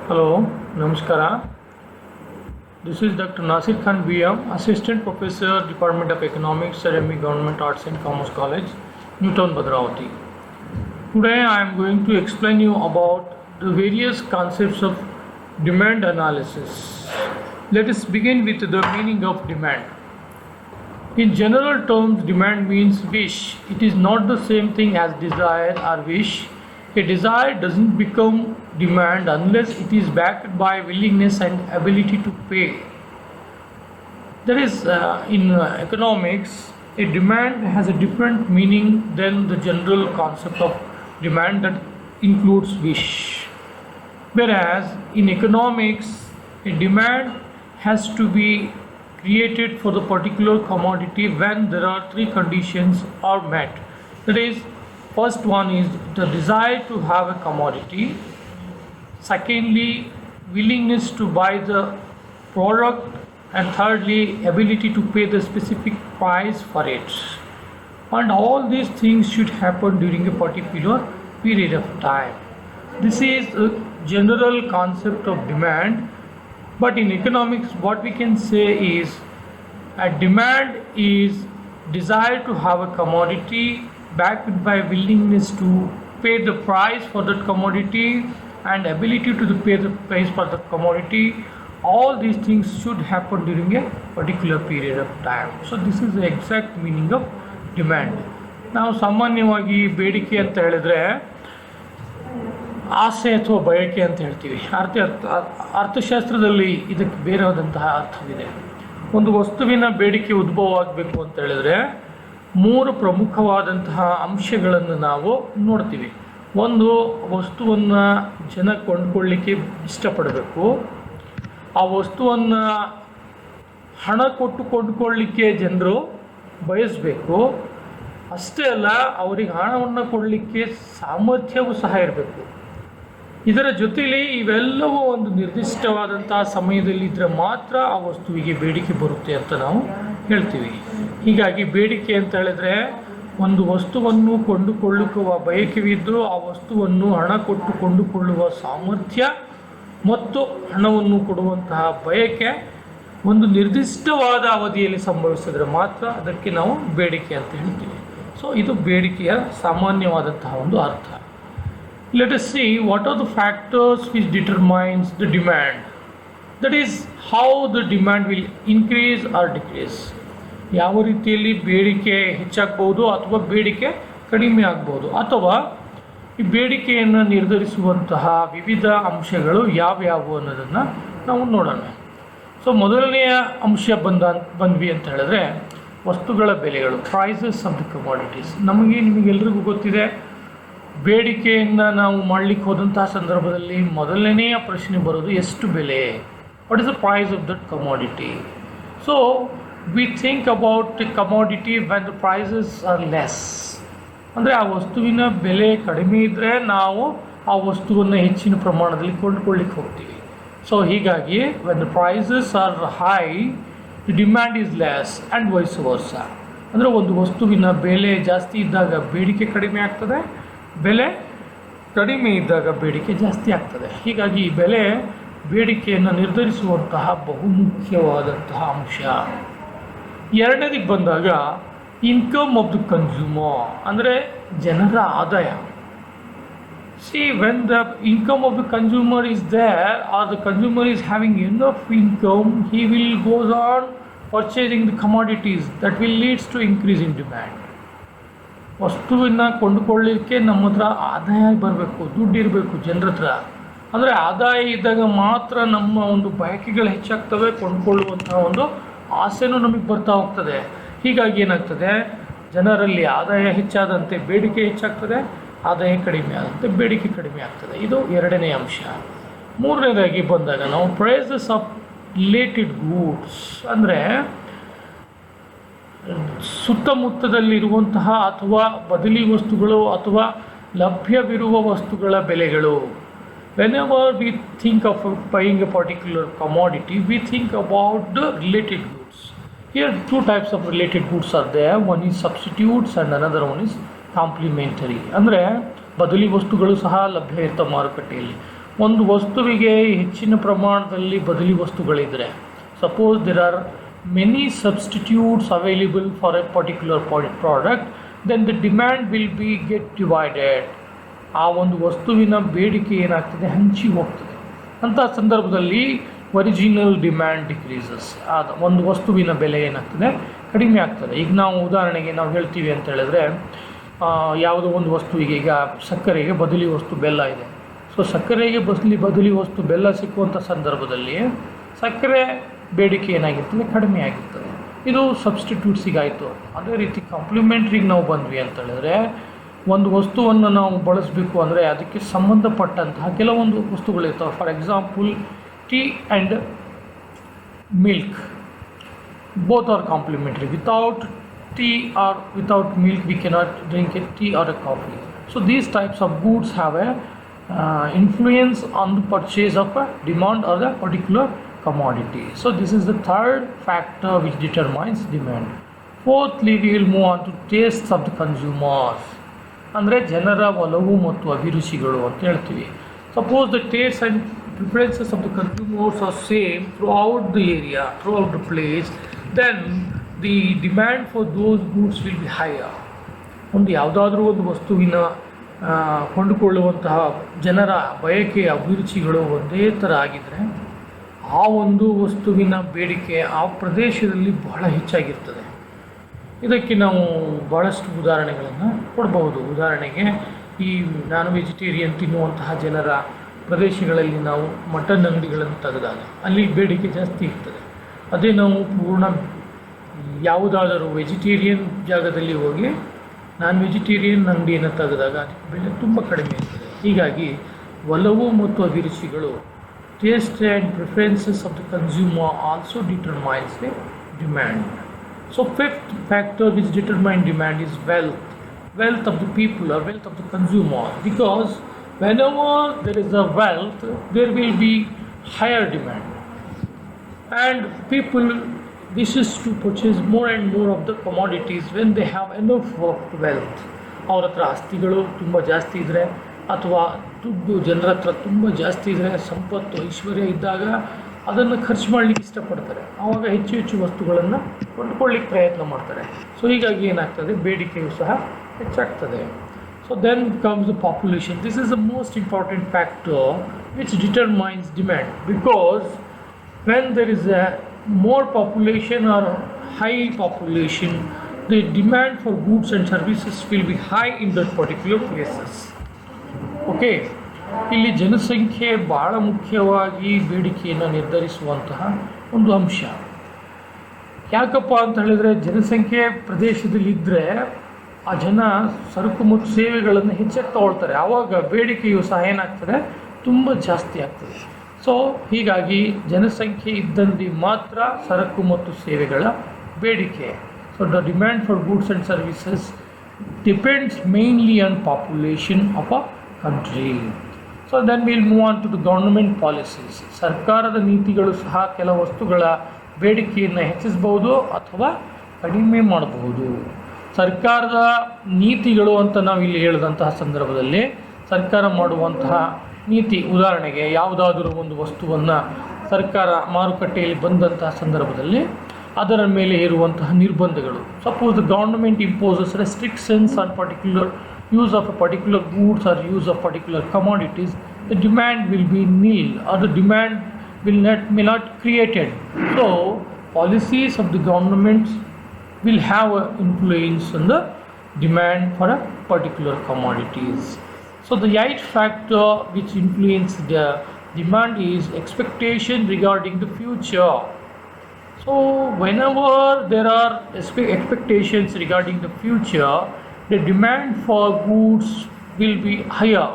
Hello, Namaskara. This is Dr. Nasir Khan BM, Assistant Professor, Department of Economics, Sarami Government Arts and Commerce College, Newtown, Bhadravati. Today I am going to explain you about the various concepts of demand analysis. Let us begin with the meaning of demand. In general terms, demand means wish. It is not the same thing as desire or wish. A desire doesn't become demand unless it is backed by willingness and ability to pay. That is, in economics, a demand has a different meaning than the general concept of demand that includes wish. Whereas in economics, a demand has to be created for the particular commodity when there are three conditions are met. That is, first one is the desire to have a commodity. Secondly, willingness to buy the product. And thirdly, ability to pay the specific price for it. And all these things should happen during a particular period of time. This is a general concept of demand. But in economics, what we can say is a demand is desire to have a commodity backed by willingness to pay the price for that commodity and ability to pay the price for the commodity. All these things should happen during a particular period of time. So this is the exact meaning of demand. ನಾವು ಸಾಮಾನ್ಯವಾಗಿ ಬೇಡಿಕೆ ಅಂತ ಹೇಳಿದ್ರೆ ಆಸೆ ಅಥವಾ ಬಯಕೆ ಅಂತ ಹೇಳ್ತೀವಿ. ಅರ್ಥಶಾಸ್ತ್ರದಲ್ಲಿ ಇದಕ್ಕೆ ಬೇರೆಯಾದಂತಹ ಅರ್ಥವಿದೆ. ಒಂದು ವಸ್ತುವಿನ ಬೇಡಿಕೆ ಉದ್ಭವ ಆಗಬೇಕು ಅಂತ ಹೇಳಿದ್ರೆ ಮೂರು ಪ್ರಮುಖವಾದಂತಹ ಅಂಶಗಳನ್ನು ನಾವು ನೋಡ್ತೀವಿ. ಒಂದು, ವಸ್ತುವನ್ನು ಜನ ಕೊಂಡ್ಕೊಳ್ಳಿಕ್ಕೆ ಇಷ್ಟಪಡಬೇಕು. ಆ ವಸ್ತುವನ್ನು ಹಣ ಕೊಟ್ಟು ಕೊಂಡ್ಕೊಳ್ಳಿಕ್ಕೆ ಜನರು ಬಯಸಬೇಕು. ಅಷ್ಟೇ ಅಲ್ಲ, ಅವರಿಗೆ ಹಣವನ್ನು ಕೊಡಲಿಕ್ಕೆ ಸಾಮರ್ಥ್ಯವೂ ಸಹ ಇರಬೇಕು. ಇದರ ಜೊತೆಯಲ್ಲಿ ಇವೆಲ್ಲವೂ ಒಂದು ನಿರ್ದಿಷ್ಟವಾದಂತಹ ಸಮಯದಲ್ಲಿ ಇದ್ದರೆ ಮಾತ್ರ ಆ ವಸ್ತುವಿಗೆ ಬೇಡಿಕೆ ಬರುತ್ತೆ ಅಂತ ನಾವು ಹೇಳ್ತೀವಿ. ಹೀಗಾಗಿ ಬೇಡಿಕೆ ಅಂತ ಹೇಳಿದ್ರೆ ಒಂದು ವಸ್ತುವನ್ನು ಕೊಂಡುಕೊಳ್ಳುವ ಬಯಕೆವಿದ್ದು ಆ ವಸ್ತುವನ್ನು ಹಣ ಕೊಟ್ಟು ಕೊಂಡುಕೊಳ್ಳುವ ಸಾಮರ್ಥ್ಯ ಮತ್ತು ಹಣವನ್ನು ಕೊಡುವಂತಹ ಬಯಕೆ ಒಂದು ನಿರ್ದಿಷ್ಟವಾದ ಅವಧಿಯಲ್ಲಿ ಸಂಭವಿಸಿದ್ರೆ ಮಾತ್ರ ಅದಕ್ಕೆ ನಾವು ಬೇಡಿಕೆ ಅಂತ ಹೇಳ್ತೀವಿ. ಸೊ ಇದು ಬೇಡಿಕೆಯ ಸಾಮಾನ್ಯವಾದಂತಹ ಒಂದು ಅರ್ಥ. Let us see what are the factors which determines the demand. That is, how the demand will increase or decrease. ಯಾವ ರೀತಿಯಲ್ಲಿ ಬೇಡಿಕೆ ಹೆಚ್ಚಾಗಬಹುದು ಅಥವಾ ಬೇಡಿಕೆ ಕಡಿಮೆ ಆಗ್ಬೋದು, ಅಥವಾ ಈ ಬೇಡಿಕೆಯನ್ನು ನಿರ್ಧರಿಸುವಂತಹ ವಿವಿಧ ಅಂಶಗಳು ಯಾವ್ಯಾವು ಅನ್ನೋದನ್ನು ನಾವು ನೋಡೋಣ. ಸೊ ಮೊದಲನೆಯ ಅಂಶ ಬಂದ್ವಿ ಅಂತ ಹೇಳಿದ್ರೆ ವಸ್ತುಗಳ ಬೆಲೆಗಳು, ಪ್ರೈಸಸ್ ಆಫ್ ದಿ ಕಮಾಡಿಟೀಸ್. ನಿಮಗೆಲ್ರಿಗೂ ಗೊತ್ತಿದೆ, ಬೇಡಿಕೆಯನ್ನು ನಾವು ಮಾಡಲಿಕ್ಕೆ ಹೋದಂತಹ ಸಂದರ್ಭದಲ್ಲಿ ಮೊದಲನೆಯ ಪ್ರಶ್ನೆ ಬರೋದು ಎಷ್ಟು ಬೆಲೆ, what is the price of that commodity. So we think about the commodity when the prices are less. ಅಂದರೆ ಆ ವಸ್ತುವಿನ ಬೆಲೆ ಕಡಿಮೆ ಇದ್ದರೆ ನಾವು ಆ ವಸ್ತುವನ್ನು ಹೆಚ್ಚಿನ ಪ್ರಮಾಣದಲ್ಲಿ ಕೊಂಡ್ಕೊಳ್ಳಿಕ್ಕೆ ಹೋಗ್ತೀವಿ. ಸೊ ಹೀಗಾಗಿ when the prices are high the demand is less and vice versa. ಅಂದರೆ ಒಂದು ವಸ್ತುವಿನ ಬೆಲೆ ಜಾಸ್ತಿ ಇದ್ದಾಗ ಬೇಡಿಕೆ ಕಡಿಮೆ ಆಗ್ತದೆ, ಬೆಲೆ ಕಡಿಮೆ ಇದ್ದಾಗ ಬೇಡಿಕೆ ಜಾಸ್ತಿ ಆಗ್ತದೆ. ಹೀಗಾಗಿ ಈ ಬೆಲೆ ಬೇಡಿಕೆಯನ್ನು ನಿರ್ಧರಿಸುವಂತಹ ಬಹುಮುಖ್ಯವಾದಂತಹ ಅಂಶ. ಎರಡನೇದಿಗೆ ಬಂದಾಗ ಇನ್ಕಮ್ ಆಫ್ ದ ಕನ್ಸ್ಯೂಮರ್, ಅಂದರೆ ಜನರ ಆದಾಯ. See when the income of the consumer is there or the consumer is having enough income, he will goes on purchasing the commodities that will leads to increase in demand. ವಸ್ತುವನ್ನು ಕೊಂಡುಕೊಳ್ಳಲಿಕ್ಕೆ ನಮ್ಮ ಹತ್ರ ಆದಾಯ ಬರಬೇಕು, ದುಡ್ಡು ಇರಬೇಕು ಜನರ ಹತ್ರ. ಅಂದರೆ ಆದಾಯ ಇದ್ದಾಗ ಮಾತ್ರ ನಮ್ಮ ಒಂದು ಬಯಕೆಗಳು ಹೆಚ್ಚಾಗ್ತವೆ, ಕೊಂಡುಕೊಳ್ಳುವಂತಹ ಒಂದು ಆಸೆನೂ ನಮಗೆ ಬರ್ತಾ ಹೋಗ್ತದೆ. ಹೀಗಾಗಿ ಏನಾಗ್ತದೆ, ಜನರಲ್ಲಿ ಆದಾಯ ಹೆಚ್ಚಾದಂತೆ ಬೇಡಿಕೆ ಹೆಚ್ಚಾಗ್ತದೆ, ಆದಾಯ ಕಡಿಮೆ ಆದಂತೆ ಬೇಡಿಕೆ ಕಡಿಮೆ ಆಗ್ತದೆ. ಇದು ಎರಡನೇ ಅಂಶ. ಮೂರನೇದಾಗಿ ಬಂದಾಗ ನಾವು ಪ್ರೈಸಸ್ ಆಫ್ ರಿಲೇಟೆಡ್ ಗೂಡ್ಸ್, ಅಂದರೆ ಸುತ್ತಮುತ್ತದಲ್ಲಿರುವಂತಹ ಅಥವಾ ಬದಲಿ ವಸ್ತುಗಳು ಅಥವಾ ಲಭ್ಯವಿರುವ ವಸ್ತುಗಳ ಬೆಲೆಗಳು. Whenever we think of buying a particular commodity, we think about the related goods. Here two types of related goods are there. One is substitutes and another one is complementary. ಅಂದರೆ ಬದಲಿ ವಸ್ತುಗಳು ಸಹ ಲಭ್ಯ ಇರ್ತವೆ ಮಾರುಕಟ್ಟೆಯಲ್ಲಿ. ಒಂದು ವಸ್ತುವಿಗೆ ಹೆಚ್ಚಿನ ಪ್ರಮಾಣದಲ್ಲಿ ಬದಲಿ ವಸ್ತುಗಳಿದ್ದರೆ, suppose there are many substitutes available for a particular product, then the demand will be get divided. ಆ ಒಂದು ವಸ್ತುವಿನ ಬೇಡಿಕೆ ಏನಾಗ್ತದೆ, ಹಂಚಿ ಹೋಗ್ತದೆ. ಅಂಥ ಸಂದರ್ಭದಲ್ಲಿ ಒರಿಜಿನಲ್ ಡಿಮ್ಯಾಂಡ್ ಡಿಕ್ರೀಸಸ್. ಒಂದು ವಸ್ತುವಿನ ಬೆಲೆ ಏನಾಗ್ತದೆ, ಕಡಿಮೆ ಆಗ್ತದೆ. ಈಗ ನಾವು ಉದಾಹರಣೆಗೆ ನಾವು ಹೇಳ್ತೀವಿ ಅಂತ ಹೇಳಿದ್ರೆ, ಯಾವುದೋ ಒಂದು ವಸ್ತುವಿಗೆ, ಈಗ ಸಕ್ಕರೆಗೆ ಬದಲಿ ವಸ್ತು ಬೆಲ್ಲ ಇದೆ. ಸೊ ಸಕ್ಕರೆಗೆ ಬದಲಿ ವಸ್ತು ಬೆಲ್ಲ ಸಿಕ್ಕುವಂಥ ಸಂದರ್ಭದಲ್ಲಿ ಸಕ್ಕರೆ ಬೇಡಿಕೆ ಏನಾಗಿರ್ತದೆ, ಕಡಿಮೆ ಆಗಿರ್ತದೆ. ಇದು ಸಬ್ಸ್ಟಿಟ್ಯೂಟ್ಸಿಗಾಯಿತು. ಅದೇ ರೀತಿ ಕಾಂಪ್ಲಿಮೆಂಟ್ರಿಗೆ ನಾವು ಬಂದ್ವಿ ಅಂತ ಹೇಳಿದ್ರೆ, ಒಂದು ವಸ್ತುವನ್ನು ನಾವು ಬಳಸಬೇಕು ಅಂದರೆ ಅದಕ್ಕೆ ಸಂಬಂಧಪಟ್ಟಂತಹ ಕೆಲವೊಂದು ವಸ್ತುಗಳಿರ್ತವೆ. For example, tea and milk, both are complementary. Without tea or without milk we cannot drink a tea or a coffee. So these types of goods have a influence on the purchase of a demand or a particular commodity. So this is the third factor which determines demand. Fourthly, we will move on to tastes of the consumers. ಅಂದರೆ ಜನರ ಒಲವು ಮತ್ತು ಅಭಿರುಚಿಗಳು ಅಂತ ಹೇಳ್ತೀವಿ. Suppose the tastes and preferences of the consumers are same throughout the area, throughout the place, then the demand for those goods will be higher. ಒಂದು ಯಾವುದಾದ್ರೂ ಒಂದು ವಸ್ತುವಿನ ಕೊಂಡುಕೊಳ್ಳುವಂತಹ ಜನರ ಬಯಕೆ ಅಭಿರುಚಿಗಳು ಒಂದೇ ಥರ ಆಗಿದ್ದರೆ ಆ ಒಂದು ವಸ್ತುವಿನ ಬೇಡಿಕೆ ಆ ಪ್ರದೇಶದಲ್ಲಿ ಬಹಳ ಹೆಚ್ಚಾಗಿರ್ತದೆ. ಇದಕ್ಕೆ ನಾವು ಭಾಳಷ್ಟು ಉದಾಹರಣೆಗಳನ್ನು ಕೊಡಬಹುದು. ಉದಾಹರಣೆಗೆ, ಈ ನಾನ್ ವೆಜಿಟೇರಿಯನ್ ತಿನ್ನುವಂತಹ ಜನರ ಪ್ರದೇಶಗಳಲ್ಲಿ ನಾವು ಮಟನ್ ಅಂಗಡಿಗಳನ್ನು ತೆಗೆದಾಗ ಅಲ್ಲಿ ಬೇಡಿಕೆ ಜಾಸ್ತಿ ಇರ್ತದೆ. ಅದೇ ನಾವು ಪೂರ್ಣ ಯಾವುದಾದರೂ ವೆಜಿಟೇರಿಯನ್ ಜಾಗದಲ್ಲಿ ಹೋಗಿ ನಾನ್ ವೆಜಿಟೇರಿಯನ್ ಅಂಗಡಿಯನ್ನು ತೆಗೆದಾಗ ಅದಕ್ಕೆ ಬೆಲೆ ತುಂಬ ಕಡಿಮೆ ಇರ್ತದೆ. ಹೀಗಾಗಿ ಒಲವು ಮತ್ತು ಅಭಿರುಚಿಗಳು, taste and preferences of the consumer also determines the demand. So fifth factor which determine demand is wealth of the people or wealth of the consumer, because whenever there is a wealth there will be higher demand and people wishes to purchase more and more of the commodities when they have enough of wealth. ಅವ್ರ ಹತ್ರ ಆಸ್ತಿಗಳು ತುಂಬ ಜಾಸ್ತಿ ಇದ್ದರೆ ಅಥವಾ ದುಡ್ಡು ಜನರ ಹತ್ರ ತುಂಬ ಜಾಸ್ತಿ ಇದ್ದರೆ, ಸಂಪತ್ತು ಐಶ್ವರ್ಯ ಇದ್ದಾಗ ಅದನ್ನು ಖರ್ಚು ಮಾಡಲಿಕ್ಕೆ ಇಷ್ಟಪಡ್ತಾರೆ. ಆವಾಗ ಹೆಚ್ಚು ಹೆಚ್ಚು ವಸ್ತುಗಳನ್ನು ಕೊಂಡುಕೊಳ್ಳಿಕ್ಕೆ ಪ್ರಯತ್ನ ಮಾಡ್ತಾರೆ. ಸೊ ಹೀಗಾಗಿ ಏನಾಗ್ತದೆ, ಬೇಡಿಕೆಯು ಸಹ ಹೆಚ್ಚಾಗ್ತದೆ. So then comes the population. This is the most important factor which determines demand, because when there is a more population or high population, the demand for goods and services will be high in that particular places. Okay, ಇಲ್ಲಿ ಜನಸಂಖ್ಯೆ ಭಾಳ ಮುಖ್ಯವಾಗಿ ಬೇಡಿಕೆಯನ್ನು ನಿರ್ಧರಿಸುವಂತಹ ಒಂದು ಅಂಶ. ಯಾಕಪ್ಪ ಅಂತ ಹೇಳಿದರೆ, ಜನಸಂಖ್ಯೆ ಪ್ರದೇಶದಲ್ಲಿದ್ದರೆ ಆ ಜನ ಸರಕು ಮತ್ತು ಸೇವೆಗಳನ್ನು ಹೆಚ್ಚಾಗಿ ತಗೊಳ್ತಾರೆ. ಆವಾಗ ಬೇಡಿಕೆಯು ಸಹ ಏನಾಗ್ತದೆ, ತುಂಬ ಜಾಸ್ತಿ ಆಗ್ತದೆ. ಸೊ ಹೀಗಾಗಿ ಜನಸಂಖ್ಯೆ ಇದ್ದಲ್ಲಿ ಮಾತ್ರ ಸರಕು ಮತ್ತು ಸೇವೆಗಳ ಬೇಡಿಕೆ. So the demand for goods and services depends mainly on population of a country. So then will move on to the government policies. ಸರ್ಕಾರದ ನೀತಿಗಳು ಸಹ ಕೆಲ ವಸ್ತುಗಳ ಬೇಡಿಕೆಯನ್ನು ಹೆಚ್ಚಿಸಬಹುದು ಅಥವಾ ಕಡಿಮೆ ಮಾಡಬಹುದು. ಸರ್ಕಾರದ ನೀತಿಗಳು ಅಂತ ನಾವು ಇಲ್ಲಿ ಹೇಳಿದಂತಹ ಸಂದರ್ಭದಲ್ಲಿ ಸರ್ಕಾರ ಮಾಡುವಂತಹ ನೀತಿ, ಉದಾಹರಣೆಗೆ ಯಾವುದಾದರೂ ಒಂದು ವಸ್ತುವನ್ನು ಸರ್ಕಾರ ಮಾರುಕಟ್ಟೆಯಲ್ಲಿ ಬಂದಂತಹ ಸಂದರ್ಭದಲ್ಲಿ ಅದರ ಮೇಲೆ ಇರುವಂತಹ ನಿರ್ಬಂಧಗಳು. Suppose the government imposes restrictions on particular use of a particular goods or use of particular commodities, the demand will be nil or the demand may not created. So policies of the governments will have an influence on the demand for a particular commodities. So the eighth factor which influences the demand is expectation regarding the future. So whenever there are expectations regarding the future, the demand for goods will be higher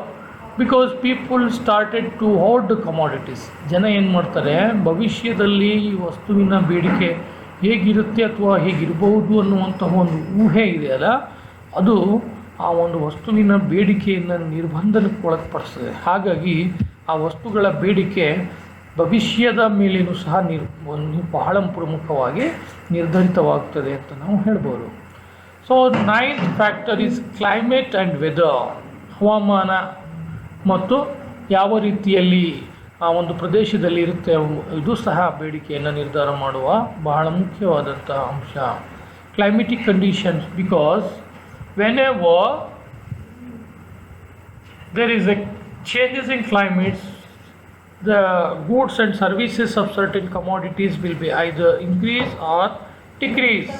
because people started to hoard the commodities. ಜನ ಏನು ಮಾಡ್ತಾರೆ, ಭವಿಷ್ಯದಲ್ಲಿ ಈ ವಸ್ತುವಿನ ಬೇಡಿಕೆ ಹೇಗಿರುತ್ತೆ ಅಥವಾ ಹೇಗಿರಬಹುದು ಅನ್ನುವಂತಹ ಒಂದು ಊಹೆ ಇದೆಯಲ್ಲ, ಅದು ಆ ಒಂದು ವಸ್ತುವಿನ ಬೇಡಿಕೆಯನ್ನು ನಿರ್ಬಂಧನಕ್ಕೆ ಒಳಪಡಿಸ್ತದೆ. ಹಾಗಾಗಿ ಆ ವಸ್ತುಗಳ ಬೇಡಿಕೆ ಭವಿಷ್ಯದ ಮೇಲೇನೂ ಸಹ ಬಹಳ ಪ್ರಮುಖವಾಗಿ ನಿರ್ಧರಿತವಾಗ್ತದೆ ಅಂತ ನಾವು ಹೇಳ್ಬೋದು. So ninth factor is climate and weather. ಹವಾಮಾನ ಮತ್ತು ಯಾವ ರೀತಿಯಲ್ಲಿ ಆ ಒಂದು ಪ್ರದೇಶದಲ್ಲಿ ಇರುತ್ತೆ ಇದು ಸಹ ಬೇಡಿಕೆಯನ್ನು ನಿರ್ಧಾರ ಮಾಡುವ ಬಹಳ ಮುಖ್ಯವಾದಂತಹ ಅಂಶ. Climatic conditions, because whenever there is a changes in climates, the goods and services of certain commodities will be either increase or decrease.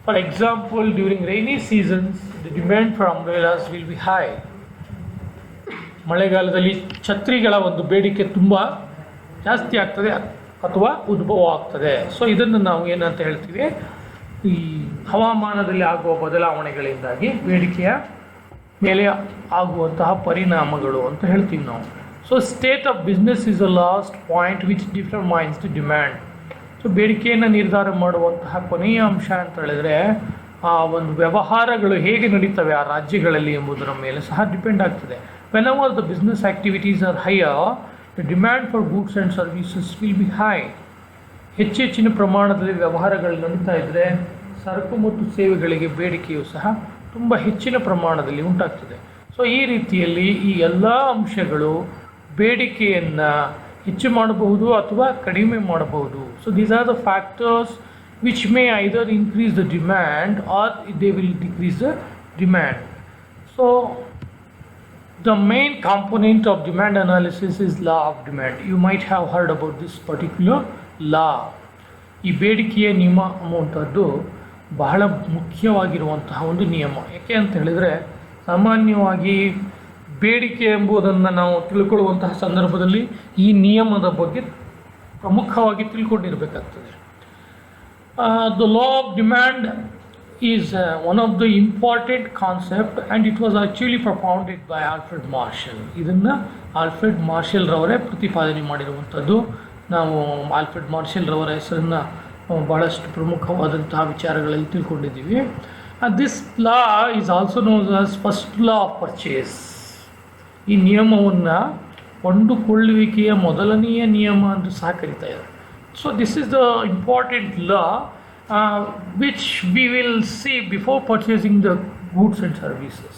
For example, during rainy seasons, the demand for umbrellas will be high. ಮಳೆಗಾಲದಲ್ಲಿ ಛತ್ರಿಗಳ ಒಂದು ಬೇಡಿಕೆ ತುಂಬ ಜಾಸ್ತಿ ಆಗ್ತದೆ ಅಥವಾ ಉದ್ಭವ ಆಗ್ತದೆ. So ಇದನ್ನು ನಾವು ಏನಂತ ಹೇಳ್ತೀವಿ, ಈ ಹವಾಮಾನದಲ್ಲಿ ಆಗುವ ಬದಲಾವಣೆಗಳಿಂದಾಗಿ ಬೇಡಿಕೆಯ ಮೇಲೆ ಆಗುವಂತಹ ಪರಿಣಾಮಗಳು ಅಂತ ಹೇಳ್ತೀವಿ ನಾವು. So state of business is a last point which determines the demand. So ಬೇಡಿಕೆಯನ್ನು ನಿರ್ಧಾರ ಮಾಡುವಂತಹ ಕೊನೆಯ ಅಂಶ ಅಂತ ಹೇಳಿದ್ರೆ ಆ ಒಂದು ವ್ಯವಹಾರಗಳು ಹೇಗೆ ನಡೀತವೆ ಆ ರಾಜ್ಯಗಳಲ್ಲಿ ಎಂಬುದರ ಮೇಲೆ ಸಹ ಡಿಪೆಂಡ್ ಆಗ್ತದೆ. Whenever the business activities are higher, the demand for goods and services will be high. ಹೆಚ್ಚಿನ ಪ್ರಮಾಣದಲ್ಲಿ ವ್ಯವಹಾರಗಳು ನಡೀತಾ ಇದ್ದರೆ ಸರಕು ಮತ್ತು ಸೇವೆಗಳಿಗೆ ಬೇಡಿಕೆಯು ಸಹ ತುಂಬ ಹೆಚ್ಚಿನ ಪ್ರಮಾಣದಲ್ಲಿ ಉಂಟಾಗ್ತದೆ. ಸೊ ಈ ರೀತಿಯಲ್ಲಿ ಈ ಎಲ್ಲ ಅಂಶಗಳು ಬೇಡಿಕೆಯನ್ನು ಹೆಚ್ಚು ಮಾಡಬಹುದು ಅಥವಾ ಕಡಿಮೆ ಮಾಡಬಹುದು. So these are the factors which may either increase the demand or they will decrease the demand. So the main component of demand analysis is law of demand. You might have heard about this particular law. ಈ ಬೇಡಿಕೆಯ ನಿಯಮ ಅನ್ನುವಂಥದ್ದು ಬಹಳ ಮುಖ್ಯವಾಗಿರುವಂತಹ ಒಂದು ನಿಯಮ. ಯಾಕೆ ಅಂತ ಹೇಳಿದರೆ ಸಾಮಾನ್ಯವಾಗಿ ಬೇಡಿಕೆ ಎಂಬುದನ್ನು ನಾವು ತಿಳ್ಕೊಳ್ಳುವಂತಹ ಸಂದರ್ಭದಲ್ಲಿ ಈ ನಿಯಮದ ಬಗ್ಗೆ ಪ್ರಮುಖವಾಗಿ ತಿಳ್ಕೊಂಡಿರಬೇಕಾಗ್ತದೆ. The law of demand is one of the important concept and it was actually propounded by Alfred Marshall. ಇದನ್ನು ಆಲ್ಫ್ರೆಡ್ ಮಾರ್ಷಲ್ ರವರೇ ಪ್ರತಿಪಾದನೆ ಮಾಡಿರುವಂಥದ್ದು. ನಾವು ಆಲ್ಫ್ರೆಡ್ ಮಾರ್ಷಲ್ ರವರ ಹೆಸರನ್ನು ಬಹಳಷ್ಟು ಪ್ರಮುಖವಾದಂತಹ ವಿಚಾರಗಳಲ್ಲಿ ತಿಳ್ಕೊಂಡಿದ್ದೀವಿ. This law is also known as first law of purchase. ಈ ನಿಯಮವನ್ನು ಕೊಂಡುಕೊಳ್ಳುವಿಕೆಯ ಮೊದಲನೆಯ ನಿಯಮ ಅಂತ ಸಹ ಕರೀತಾ ಇದ್ದಾರೆ. So this is the important law which we will see before purchasing the goods and services.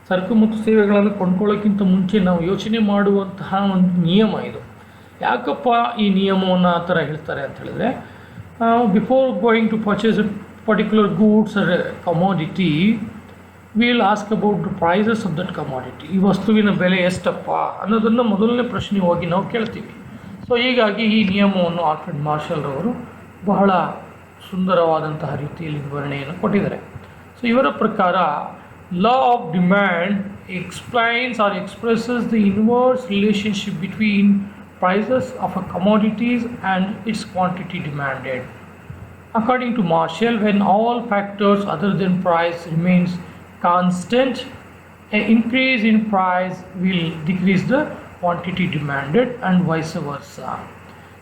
ಸರಕು ಮತ್ತು ಸೇವೆಗಳನ್ನು ಕೊಂಡ್ಕೊಳ್ಳೋಕ್ಕಿಂತ ಮುಂಚೆ ನಾವು ಯೋಚನೆ ಮಾಡುವಂತಹ ಒಂದು ನಿಯಮ ಇದು. ಯಾಕಪ್ಪ ಈ ನಿಯಮವನ್ನು ಆ ಥರ ಹೇಳ್ತಾರೆ ಅಂತ ಹೇಳಿದ್ರೆ, before going to purchase a particular goods or commodity we will ask about the prices of that commodity. ಈ ವಸ್ತುವಿನ ಬೆಲೆ ಎಷ್ಟಪ್ಪ ಅನ್ನೋದನ್ನು ಮೊದಲನೇ ಪ್ರಶ್ನೆ ಹೋಗಿ ನಾವು ಕೇಳ್ತೀವಿ. ಸೊ ಹೀಗಾಗಿ ಈ ನಿಯಮವನ್ನು ಆಲ್ಫ್ರೆಡ್ ಮಾರ್ಷಲ್ ರವರು ಬಹಳ ಸುಂದರವಾದಂತಹ ರೀತಿಯಲ್ಲಿ ವಿವರಣೆಯನ್ನು ಕೊಟ್ಟಿದ್ದಾರೆ. ಸೊ ಇವರ ಪ್ರಕಾರ law of demand explains or expresses the inverse relationship between prices of a commodities and its quantity demanded. According to Marshall, when all factors other then price remains constant, a increase in price will decrease the quantity demanded and vice versa.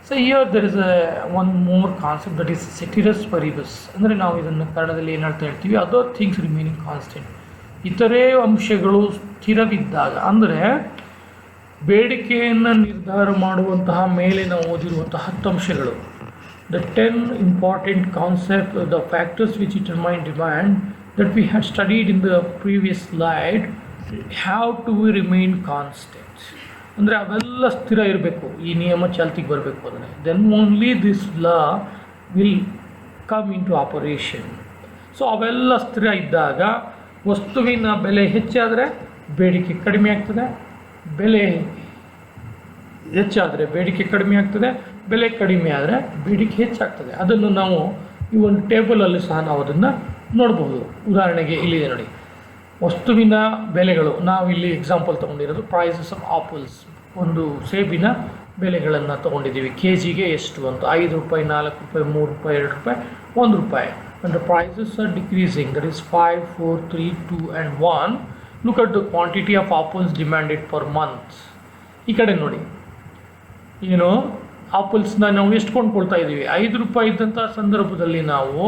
So here there is one more concept that is ceteris paribus. ಅಂದರೆ ನಾವು ಇದನ್ನು ಕನ್ನಡದಲ್ಲಿ ಏನು ಹೇಳ್ತಾ ಹೇಳ್ತೀವಿ, other things remaining constant. ಇತರೆ ಅಂಶಗಳು ಸ್ಥಿರವಿದ್ದಾಗ, ಅಂದರೆ ಬೇಡಿಕೆಯನ್ನು ನಿರ್ಧಾರ ಮಾಡುವಂತಹ ಮೇಲೆ ನಾವು ಓದಿರುವಂತಹ 10 ಅಂಶಗಳು, the 10 important concept, the factors which determine demand that we have studied in the previous slide have to remain constant. ಅಂದರೆ ಅವೆಲ್ಲ ಸ್ಥಿರ ಇರಬೇಕು, ಈ ನಿಯಮ ಚಾಲ್ತಿಗೆ ಬರಬೇಕು. ಅಂದರೆ then only this law will come in to operation. So ಅವೆಲ್ಲ ಸ್ಥಿರ ಇದ್ದಾಗ ವಸ್ತುವಿನ ಬೆಲೆ ಹೆಚ್ಚಾದರೆ ಬೇಡಿಕೆ ಕಡಿಮೆ ಆಗ್ತದೆ, ಬೆಲೆ ಹೆಚ್ಚಾದರೆ ಬೇಡಿಕೆ ಕಡಿಮೆ ಆಗ್ತದೆ, ಬೆಲೆ ಕಡಿಮೆ ಆದರೆ ಬೇಡಿಕೆ ಹೆಚ್ಚಾಗ್ತದೆ. ಅದನ್ನು ನಾವು ಈ ಒಂದು ಟೇಬಲಲ್ಲಿ ಸಹ ನಾವು ಅದನ್ನು ನೋಡ್ಬೋದು. ಉದಾಹರಣೆಗೆ ಇಲ್ಲಿದೆ ನೋಡಿ, ವಸ್ತುವಿನ ಬೆಲೆಗಳು. ನಾವಿಲ್ಲಿ ಎಕ್ಸಾಂಪಲ್ ತೊಗೊಂಡಿರೋದು ಪ್ರೈಸಸ್ ಆಫ್ ಆಪಲ್ಸ್. ಒಂದು ಸೇಬಿನ ಬೆಲೆಗಳನ್ನು ತೊಗೊಂಡಿದ್ದೀವಿ. ಕೆ ಜಿಗೆ ಎಷ್ಟು ಅಂತ, 5 ರೂಪಾಯಿ, 4 ರೂಪಾಯಿ, 3 ರೂಪಾಯಿ, 2 ರೂಪಾಯಿ, 1 ರೂಪಾಯಿ. And the prices are decreasing, that is 5, 4, 3, 2 and 1. Look at the quantity of apples demanded per month. ಈ ಕಡೆ ನೋಡಿ, ಏನು ಆಪಲ್ಸ್ನ ನಾವು ಎಷ್ಟು ಕೊಂಡ್ಕೊಳ್ತಾ ಇದ್ದೀವಿ. 5 ರೂಪಾಯಿ ಇದ್ದಂಥ ಸಂದರ್ಭದಲ್ಲಿ ನಾವು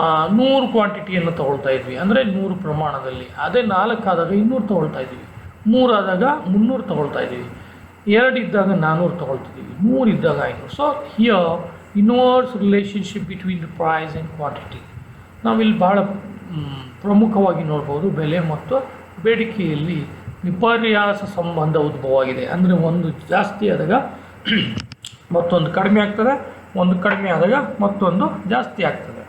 100 ಕ್ವಾಂಟಿಟಿಯನ್ನು ತೊಗೊಳ್ತಾ ಇದ್ವಿ, ಅಂದರೆ 100 ಪ್ರಮಾಣದಲ್ಲಿ. ಅದೇ 4 ಆದಾಗ 200 ತೊಗೊಳ್ತಾ ಇದ್ದೀವಿ, 3 ಆದಾಗ 300 ತೊಗೊಳ್ತಾ ಇದ್ದೀವಿ, 2 ಇದ್ದಾಗ 400 ತೊಗೊಳ್ತಿದ್ದೀವಿ, 3 ಇದ್ದಾಗ 500. So here inverse relationship between the price and quantity ನಾವಿಲ್ಲಿ ಬಹಳ ಪ್ರಮುಖವಾಗಿ ನೋಡ್ಬೋದು. ಬೆಲೆ ಮತ್ತು ಬೇಡಿಕೆಯಲ್ಲಿ ವಿಪರ್ಯಾಸ ಸಂಬಂಧ ಉದ್ಭವವಾಗಿದೆ. ಅಂದರೆ ಒಂದು ಜಾಸ್ತಿ ಆದಾಗ ಮತ್ತೊಂದು ಕಡಿಮೆ ಆಗ್ತದೆ, ಒಂದು ಕಡಿಮೆ ಆದಾಗ ಮತ್ತೊಂದು ಜಾಸ್ತಿ ಆಗ್ತದೆ.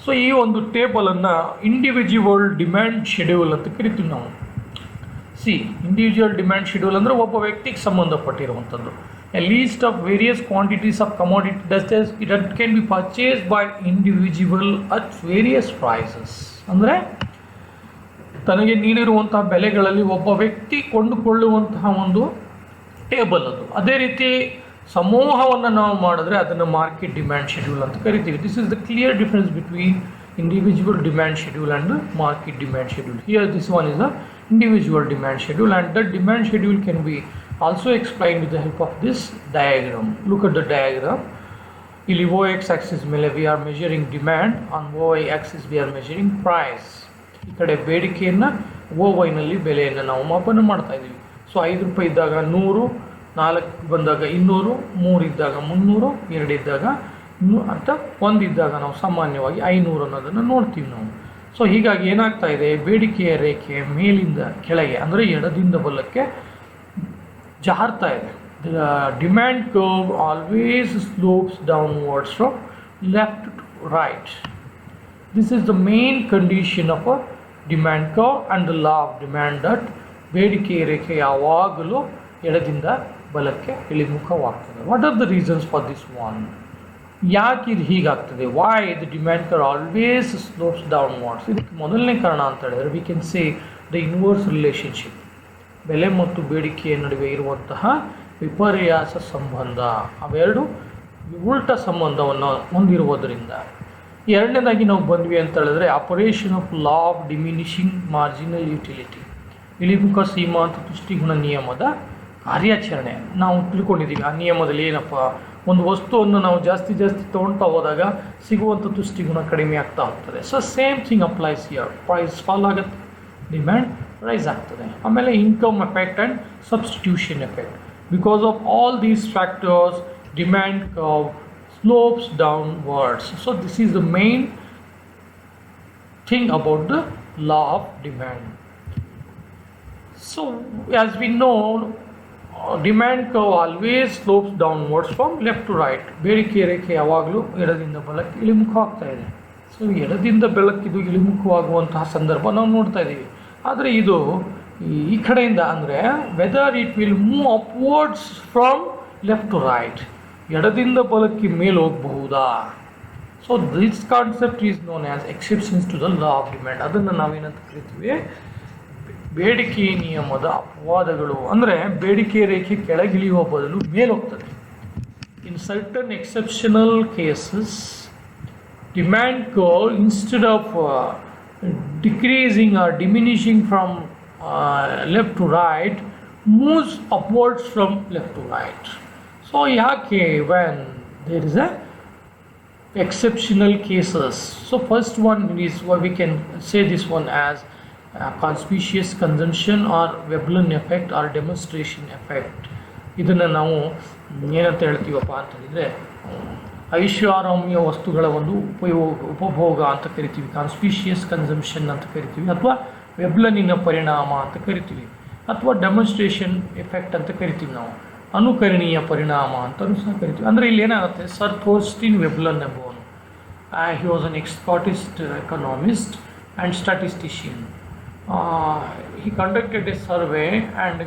ಸೊ ಈ ಒಂದು ಟೇಬಲನ್ನು ಇಂಡಿವಿಜುವಲ್ ಡಿಮ್ಯಾಂಡ್ ಶೆಡ್ಯೂಲ್ ಅಂತ ಕರಿತೀವಿ ನಾವು. ಇಂಡಿವಿಜುವಲ್ ಡಿಮ್ಯಾಂಡ್ ಶೆಡ್ಯೂಲ್ ಅಂದರೆ ಒಬ್ಬ ವ್ಯಕ್ತಿಗೆ ಸಂಬಂಧಪಟ್ಟಿರುವಂಥದ್ದು. A list of various quantities of commodity that can be purchase by individual at various prices. ಅಂದರೆ ತನಗೆ ನೀಡಿರುವಂತಹ ಬೆಲೆಗಳಲ್ಲಿ ಒಬ್ಬ ವ್ಯಕ್ತಿ ಕೊಂಡುಕೊಳ್ಳುವಂತಹ ಒಂದು ಟೇಬಲ್ ಅದು. ಅದೇ ರೀತಿ ಸಮೂಹವನ್ನು ನಾವು ಮಾಡಿದ್ರೆ ಅದನ್ನು ಮಾರ್ಕೆಟ್ ಡಿಮ್ಯಾಂಡ್ ಶೆಡ್ಯೂಲ್ ಅಂತ ಕರಿತೀವಿ. This is the clear difference between individual demand schedule and the market demand schedule. Here this one is a individual demand schedule, and that demand schedule can be also explained with the help of this diagram. Look at the diagram. ಇಲ್ಲಿ OX axis ಮೇಲೆ we are measuring demand, on OY axis we are measuring price. ಈ ಕಡೆ ಬೇಡಿಕೆಯನ್ನು OY ನಲ್ಲಿ ಬೆಲೆಯನ್ನು ನಾವು ಮಾಪನ ಮಾಡ್ತಾ ಇದ್ದೀವಿ. ಸೊ 5 ರೂಪಾಯಿ ಇದ್ದಾಗ 100, 4 ಬಂದಾಗ 200, 3 ಇದ್ದಾಗ 300, 2 ಇದ್ದಾಗ ಅಂತ, 1 ಇದ್ದಾಗ ನಾವು ಸಾಮಾನ್ಯವಾಗಿ 500 ಅನ್ನೋದನ್ನು ನೋಡ್ತೀವಿ ನಾವು. ಸೊ ಹೀಗಾಗಿ ಏನಾಗ್ತಾ ಇದೆ, ಬೇಡಿಕೆಯ ರೇಖೆ ಮೇಲಿಂದ ಕೆಳಗೆ ಅಂದರೆ ಎಡದಿಂದ ಬಲಕ್ಕೆ ಜಾರ್ತಾ ಇದೆ. The demand curve always slopes downwards from left to right. This is the main condition of a demand curve and the law of demand that ಬೇಡಿಕೆಯ ರೇಖೆ ಯಾವಾಗಲೂ ಎಡದಿಂದ ಬಲಕ್ಕೆ ಇಳಿಮುಖವಾಗ್ತದೆ. What are the reasons for this one? ಯಾಕೆ ಇದು ಹೀಗಾಗ್ತದೆ? Why the demand curve always slopes downwards? ಇದಕ್ಕೆ ಮೊದಲನೇ ಕಾರಣ ಅಂತ ಹೇಳಿದರೆ we can say the inverse relationship. ಬೆಲೆ ಮತ್ತು ಬೇಡಿಕೆಯ ನಡುವೆ ಇರುವಂತಹ ವಿಪರ್ಯಾಸ ಸಂಬಂಧ, ಅವೆರಡು ಉಲ್ಟ ಸಂಬಂಧವನ್ನು ಹೊಂದಿರುವುದರಿಂದ. ಎರಡನೇದಾಗಿ ನಾವು ಬಂದ್ವಿ ಅಂತ ಹೇಳಿದ್ರೆ operation of law of diminishing marginal utility, ಇಳಿಮುಖ ಸೀಮಾಂತ ತುಷ್ಟಿಗುಣ ನಿಯಮದ ಕಾರ್ಯಾಚರಣೆ. ನಾವು ತಿಳ್ಕೊಂಡಿದ್ದೀವಿ ಆ ನಿಯಮದಲ್ಲಿ ಏನಪ್ಪ, ಒಂದು ವಸ್ತುವನ್ನು ನಾವು ಜಾಸ್ತಿ ತೊಗೊಳ್ತಾ ಹೋದಾಗ ಸಿಗುವಂಥ ತುಷ್ಟಿಗುಣ ಕಡಿಮೆ ಆಗ್ತಾ ಹೋಗ್ತದೆ. So same thing applies here. Price fall ಆಗುತ್ತೆ, ಡಿಮ್ಯಾಂಡ್ ರೈಸ್ ಆಗ್ತದೆ. ಆಮೇಲೆ income effect and substitution effect. Because of all these factors demand curve slopes downwards. So this is the main thing about the law of demand. So as we know, demand curve always slopes downwards from left to right. ಬೇಡಿಕೆ ರೇಖೆ ಯಾವಾಗಲೂ ಎಡದಿಂದ ಬಲಕ್ಕೆ ಇಳಿಮುಖವಾಗ್ತಾ ಇದೆ. So ಎಡದಿಂದ ಬೆಳಕ್ಕೆ ಇದು ಇಳಿಮುಖವಾಗುವಂತಹ ಸಂದರ್ಭ ನಾವು ನೋಡ್ತಾ ಇದ್ದೀವಿ. ಆದರೆ ಇದು ಈ ಕಡೆಯಿಂದ ಅಂದರೆ whether it will move upwards from left to right, ಎಡದಿಂದ ಬಲಕ್ಕೆ ಮೇಲೆ ಹೋಗಬಹುದಾ? So this concept is known as exceptions to the law of demand. ಅದನ್ನು ನಾವೇನಂತ ಕರಿತೀವಿ, ಬೇಡಿಕೆ ನಿಯಮದ ಅಪವಾದಗಳು. ಅಂದರೆ ಬೇಡಿಕೆ ರೇಖೆ ಕೆಳಗಿಳಿಯುವ ಬದಲು ಮೇಲೆ ಹೋಗ್ತದೆ. In certain exceptional cases demand curve instead of decreasing or diminishing from left to right moves upwards from left to right. So ಯಾಕೆ? When there is a exceptional cases. So first one is what we can say this one as conspicuous consumption or Veblen effect or demonstration effect. ಇದನ್ನು ನಾವು ಏನಂತ ಹೇಳ್ತೀವಪ್ಪ ಅಂತ ಹೇಳಿದರೆ ಐಷಾರಾಮ್ಯ ವಸ್ತುಗಳ ಒಂದು ಉಪಭೋಗ ಅಂತ ಕರಿತೀವಿ, ಕಾನ್ಸ್ಪಿಷಿಯಸ್ ಕನ್ಸಂಪ್ಷನ್ ಅಂತ ಕರಿತೀವಿ, ಅಥವಾ ವೆಬ್ಲನಿನ ಪರಿಣಾಮ ಅಂತ ಕರಿತೀವಿ, ಅಥವಾ ಡೆಮಾನ್ಸ್ಟ್ರೇಷನ್ ಎಫೆಕ್ಟ್ ಅಂತ ಕರಿತೀವಿ ನಾವು, ಅನುಕರಣೀಯ ಪರಿಣಾಮ ಅಂತಲೂ ಸಹ ಕರಿತೀವಿ. ಅಂದರೆ ಇಲ್ಲಿ ಏನಾಗುತ್ತೆ, ಸರ್ ಥೋರ್ಸ್ಟಿನ್ ವೆಬ್ಲನ್ ಎಂಬುವನು, he was an Scottish economist and statistician. He conducted a survey and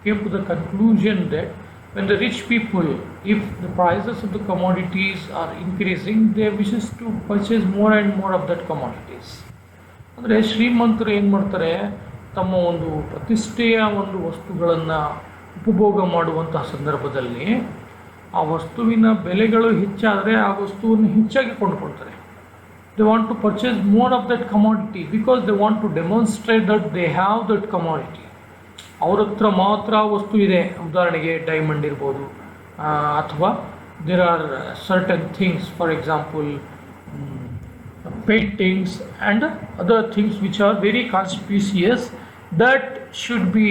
came to the conclusion that when the rich people, if the prices of the commodities are increasing, they wishes to purchase more and more of that commodities. ಅಂದರೆ ಶ್ರೀಮಂತರು ಏನು ಮಾಡ್ತಾರೆ, ತಮ್ಮ ಒಂದು ಪ್ರತಿಷ್ಠೆಯ ಒಂದು ವಸ್ತುಗಳನ್ನು ಉಪಭೋಗ ಮಾಡುವಂತಹ ಸಂದರ್ಭದಲ್ಲಿ ಆ ವಸ್ತುವಿನ ಬೆಲೆಗಳು ಹೆಚ್ಚಾದರೆ ಆ ವಸ್ತುವನ್ನು ಹೆಚ್ಚಾಗಿ ಕೊಂಡುಕೊಳ್ತಾರೆ. They want to purchase more of that commodity because they want to demonstrate that they have that commodity. ಅವ್ರ ಹತ್ರ ಮಾತ್ರ ವಸ್ತು ಇದೆ. ಉದಾಹರಣೆಗೆ ಡೈಮಂಡ್ ಇರ್ಬೋದು, ಅಥವಾ there are certain things, for example paintings and other things which are very conspicuous that should be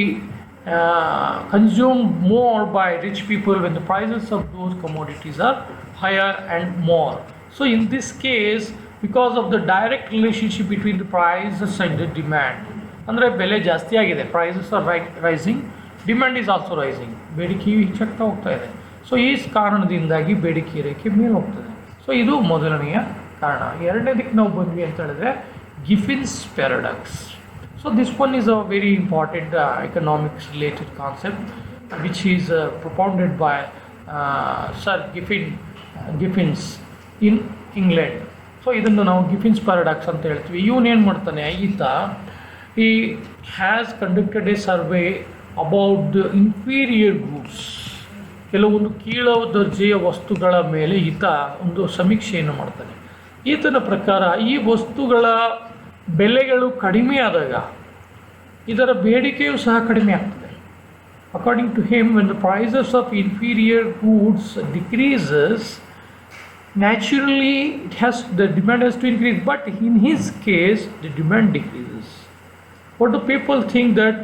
consumed more by rich people when the prices of those commodities are higher and more. So in this case because of the direct relationship between the prices and the demand. ಅಂದರೆ ಬೆಲೆ ಜಾಸ್ತಿ ಆಗಿದೆ, prices are rising, demand is also rising, ಬೇಡಿಕೆಯು ಹೆಚ್ಚಾಗ್ತಾ ಹೋಗ್ತಾ ಇದೆ. So ಈ ಕಾರಣದಿಂದಾಗಿ ಬೇಡಿಕೆ ರೇಖೆ ಮೇಲೆ ಹೋಗ್ತದೆ. ಸೊ ಇದು ಮೊದಲನೆಯ ಕಾರಣ. ಎರಡನೇದಕ್ಕೆ ನಾವು ಬಂದ್ವಿ ಅಂತ ಹೇಳಿದ್ರೆ Giffen's paradox. So this one is a very important economics related concept which is propounded by sir Giffen's in England. So ಇದನ್ನು ನಾವು ಗಿಫಿನ್ಸ್ ಪ್ಯಾರಡಾಕ್ಸ್ ಅಂತ ಹೇಳ್ತೀವಿ. ಇವನೇನು ಮಾಡ್ತಾನೆ, ಈತ ಈ has conducted A survey about the inferior goods, ಕೆಲವೊಂದು ಕೀಳ ದರ್ಜೆಯ ವಸ್ತುಗಳ ಮೇಲೆ ಈತ ಒಂದು ಸಮೀಕ್ಷೆಯನ್ನು ಮಾಡ್ತಾನೆ. ಈತನ ಪ್ರಕಾರ ಈ ವಸ್ತುಗಳ ಬೆಲೆಗಳು ಕಡಿಮೆ ಆದಾಗ ಇದರ ಬೇಡಿಕೆಯೂ ಸಹ ಕಡಿಮೆ ಆಗ್ತದೆ. According to him, when the prices of inferior goods decreases, naturally the demand has to increase, but in his case the demand decreases. What do people think? That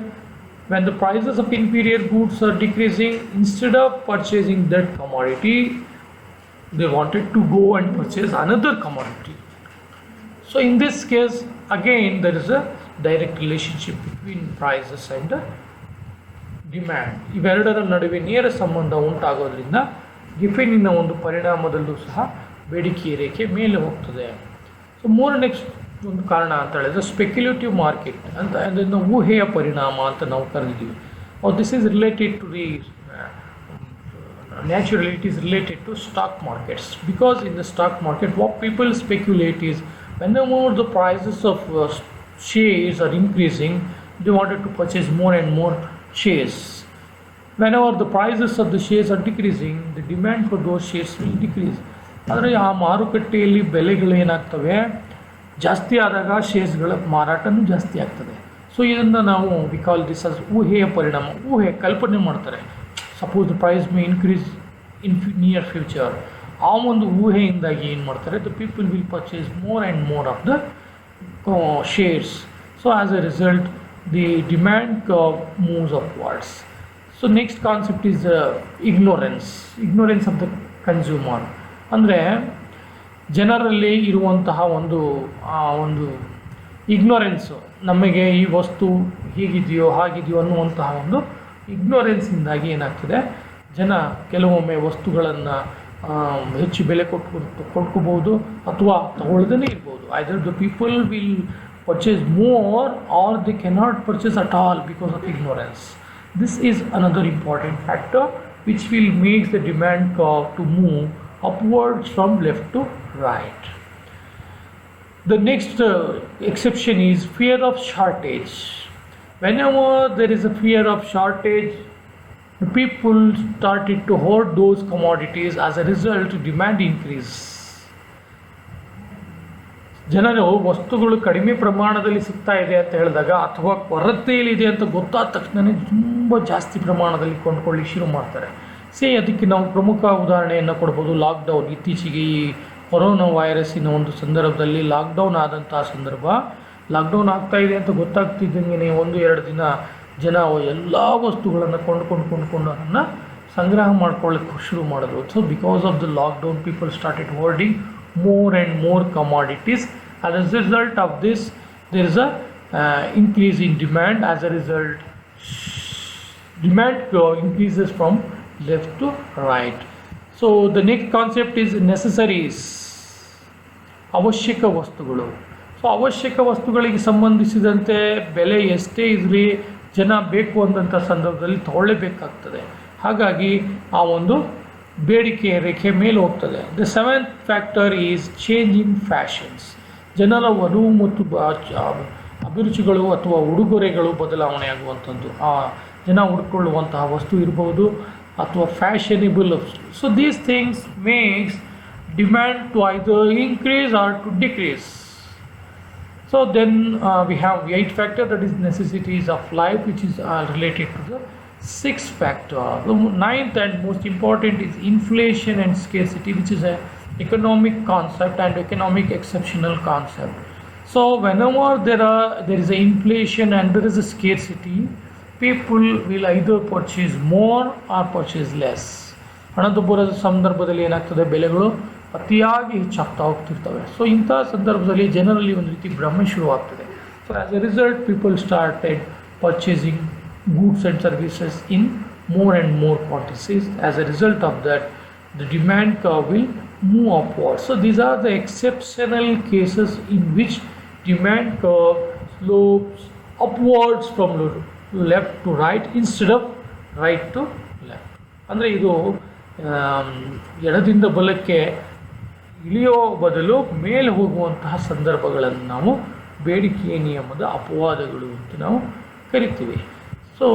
when the prices of inferior goods are decreasing, instead of purchasing that commodity, they wanted to go and purchase another commodity. So in this case again there is a direct relationship between prices and demand. ಇವೆರಡರ ನಡುವೆ ನೇರ ಸಂಬಂಧ ಉಂಟಾಗೋದ್ರಿಂದ ಗಿಫಿನಿನ ಒಂದು ಪರಿಣಾಮದಲ್ಲೂ ಸಹ ಬೇಡಿಕೆ ರೇಖೆ ಮೇಲೆ ಹೋಗ್ತದೆ. ಸೊ ನೆಕ್ಸ್ಟ್ ಒಂದು ಕಾರಣ ಅಂತ ಹೇಳಿದ್ರೆ ಸ್ಪೆಕ್ಯುಲೇಟಿವ್ ಮಾರ್ಕೆಟ್ ಅಂತ, ಅದನ್ನು ಊಹೆಯ ಪರಿಣಾಮ ಅಂತ ನಾವು ಕರೆದಿದ್ದೀವಿ. This is related to the naturally it is related to stock markets, because in the stock market what people speculate is whenever the prices of shares are increasing, they wanted to purchase more and more shares. Whenever the prices of the shares are decreasing, the demand for those shares will decrease. ಆದರೆ ಆ ಮಾರುಕಟ್ಟೆಯಲ್ಲಿ ಬೆಲೆಗಳು ಏನಾಗ್ತವೆ, ಜಾಸ್ತಿ ಆದಾಗ ಶೇರ್ಸ್ಗಳ ಮಾರಾಟನೂ ಜಾಸ್ತಿ ಆಗ್ತದೆ. So ಇದನ್ನು ನಾವು ವಿ ಕಾಲ್ ದಿಸ್ ಆಸ್ ಊಹೆಯ ಪರಿಣಾಮ. ಊಹೆ ಕಲ್ಪನೆ ಮಾಡ್ತಾರೆ, suppose the price may increase in near future. ಆ ಒಂದು ಊಹೆಯಿಂದಾಗಿ ಏನು ಮಾಡ್ತಾರೆ, the people will purchase more and more of the shares. So as a result the demand moves upwards. So next concept is ignorance of the consumer. ಅಂದರೆ ಜನರಲ್ಲಿ ಇರುವಂತಹ ಒಂದು ಇಗ್ನೋರೆನ್ಸು, ನಮಗೆ ಈ ವಸ್ತು ಹೀಗಿದೆಯೋ ಹಾಗಿದೆಯೋ ಅನ್ನುವಂತಹ ಒಂದು ಇಗ್ನೋರೆನ್ಸಿಂದಾಗಿ ಏನಾಗ್ತದೆ, ಜನ ಕೆಲವೊಮ್ಮೆ ವಸ್ತುಗಳನ್ನು ಹೆಚ್ಚು ಬೆಲೆ ಕೊಂಡ್ಕೋಬಹುದು ಅಥವಾ ತಗೊಳ್ಳದೇ ಇರ್ಬೋದು. Either the people will purchase more or they cannot purchase at all because of ignorance. This is another important factor which will make the demand curve to move upwards from left to right. The next exception is fear of shortage. Whenever there is a fear of shortage, the people started to hoard those commodities. As a result, demand increase. ಜನರು ವಸ್ತುಗಳು ಕಡಿಮೆ ಪ್ರಮಾಣದಲ್ಲಿ ಸಿಗ್ತಾ ಇದೆ ಅಂತ ಹೇಳಿದಾಗ ಅಥವಾ ಕೊರತೆಯಲ್ಲಿದೆ ಅಂತ ಗೊತ್ತಾದ ತಕ್ಷಣವೇ ತುಂಬ ಜಾಸ್ತಿ ಪ್ರಮಾಣದಲ್ಲಿ ಕೊಂಡ್ಕೊಳ್ಳಿ ಶುರು ಮಾಡ್ತಾರೆ. ಅದಕ್ಕೆ ನಾವು ಪ್ರಮುಖ ಉದಾಹರಣೆಯನ್ನು ಕೊಡ್ಬೋದು. ಲಾಕ್ಡೌನ್, ಇತ್ತೀಚೆಗೆ ಈ ಕೊರೋನಾ ವೈರಸ್ಸಿನ ಒಂದು ಸಂದರ್ಭದಲ್ಲಿ ಲಾಕ್ಡೌನ್ ಆದಂತಹ ಸಂದರ್ಭ, ಲಾಕ್ಡೌನ್ ಆಗ್ತಾ ಇದೆ ಅಂತ ಗೊತ್ತಾಗ್ತಿದ್ದಂಗೆ 1-2 ದಿನ ಜನ ಎಲ್ಲ ವಸ್ತುಗಳನ್ನು ಕೊಂಡ್ಕೊಂಡು ಅದನ್ನು ಸಂಗ್ರಹ ಮಾಡ್ಕೊಳ್ಳೋಕ್ಕೆ ಶುರು ಮಾಡಿದ್ರು. So because of the lockdown people started hoarding more and more commodities. As a result of this, there is a increase in demand. As a result, demand increases from left to right. So the next concept is necessaries. ಅವಶ್ಯಕ ವಸ್ತುಗಳು. So ಅವಶ್ಯಕ ವಸ್ತುಗಳಿಗೆ ಸಂಬಂಧಿಸಿದಂತೆ ಬೆಲೆ ಎಷ್ಟೇ ಇರಲಿ, ಜನ ಬೇಕು ಅಂದಂಥ ಸಂದರ್ಭದಲ್ಲಿ ತಗೊಳ್ಳೇಬೇಕಾಗ್ತದೆ. ಹಾಗಾಗಿ ಆ ಒಂದು ಬೇಡಿಕೆ ರೇಖೆ ಮೇಲೆ ಹೋಗ್ತದೆ. The 7th factor is change in fashions. ಜನರ ವಧು ಮತ್ತು ಅಭಿರುಚಿಗಳು ಅಥವಾ ಉಡುಗೊರೆಗಳು ಬದಲಾವಣೆ ಆಗುವಂಥದ್ದು. ಆ ಜನ ಹುಡ್ಕೊಳ್ಳುವಂತಹ ವಸ್ತು ಇರ್ಬೋದು ಅಥವಾ fashionable. So these things makes demand to either increase or to decrease. So then we have 8th factor, that is necessities of life, which is related to the 6th factor. The 9th and most important is inflation and scarcity, which is an economic concept and economic exceptional concept. So whenever there is an inflation and there is a scarcity, people will either purchase more or purchase less. ಹಣದುಬ್ಬರದ ಸಂದರ್ಭದಲ್ಲಿ ಏನಾಗ್ತದೆ, ಬೆಲೆಗಳು ಅತಿಯಾಗಿ ಹೆಚ್ಚಾಗ್ತಾ ಹೋಗ್ತಿರ್ತವೆ. So ಇಂಥ ಸಂದರ್ಭದಲ್ಲಿ ಜನರಲ್ಲಿ ಒಂದು ರೀತಿ ಭ್ರಮೆ ಶುರುವಾಗ್ತದೆ. So as A result people started purchasing goods and services in more and more quantities. As a result of that, the demand curve will move upward. So these are the exceptional cases in which demand curve slopes upwards from left to right instead of right to left. ಅಂದರೆ ಇದು ಎಡದಿಂದ ಬಲಕ್ಕೆ ಇಳಿಯೋ ಬದಲು ಮೇಲೆ ಹೋಗುವಂತಹ ಸಂದರ್ಭಗಳನ್ನು ನಾವು ಬೇಡಿಕೆಯ ನಿಯಮದ ಅಪವಾದಗಳು ಅಂತ ನಾವು ಕರಿತೀವಿ. ಸೊ